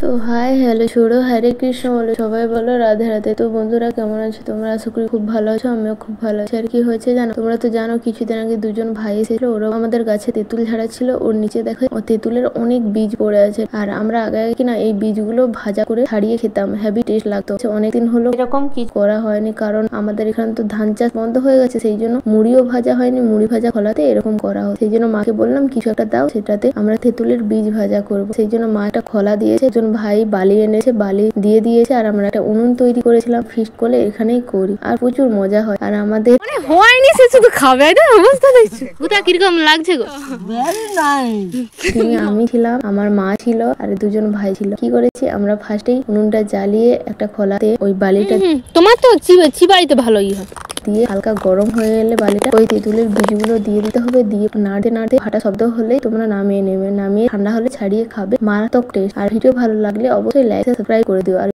তো hi hello ছোড়ো, হরে কৃষ্ণ বলো, সবাই বলো রাধে রাধে। তো বন্ধুরা কেমন আছো তোমরা? আশা করি খুব ভালো আছো, আমিও খুব ভালো আছি। আর কি হয়েছে জানো, তোমরা তো জানো কিছুদিন আগে দুজন ভাই এসেছিল, ওরা আমাদের গাছে তেঁতুল ঝাড়া ছিল। ওর নিচে দেখো ও তেঁতুলের অনেক বীজ পড়ে আছে। আর আমরা আগে কিনা এই বীজগুলো ভাজা করে ছাড়িয়ে খেতাম, হেভি টেস্ট লাগতো। অনেকদিন হলো এরকম কিছু করা হয়নি, কারণ আমাদের এখানে তো ধান চাষ বন্ধ হয়ে গেছে, সেই জন্য মুড়িও ভাজা হয়নি। মুড়ি ভাজা খোলাতে এরকম করা হয়, সেই জন্য মাকে বললাম কিছু একটা দাও, সেটাতে আমরা তেঁতুলের বীজ ভাজা করবো। সেই জন্য মা একটা খোলা দিয়েছে, একজন ভাই বালি এনেছে, বালি দিয়ে দিয়েছে। আর আমরা একটা উনুন তৈরি করেছিলাম, ফিস্ট করলে এখানেই করি, আর প্রচুর মজা হয়। আর আমাদের মানে হয়নি, সে শুধু খাবে না, অবস্থা দেখছো ওটা কিরকম লাগছে গো। আমি ছিলাম, আমার মা ছিল, আর দুজন ভাই ছিল। কি করেছি আমরা, ফার্স্টেই উনুনটা জ্বালিয়ে একটা খোলাতে ওই বালিটা তোমার তো চিবাইতে ভালোই হয় দিয়ে হালকা গরম হয়ে গেলে বালিটা ওই তেঁতুলের বীজগুলো দিয়ে দিতে হবে। দিয়ে নাড়তে নাড়তে ফাটা শব্দ হলেই তোমরা নামিয়ে নেবে, নামিয়ে ঠান্ডা হলে ছাড়িয়ে খাবে, মারাত্মক টেস্ট। আর ভিডিও ভালো লাগলে অবশ্যই লাইক সাবস্ক্রাইব করে দিও। আর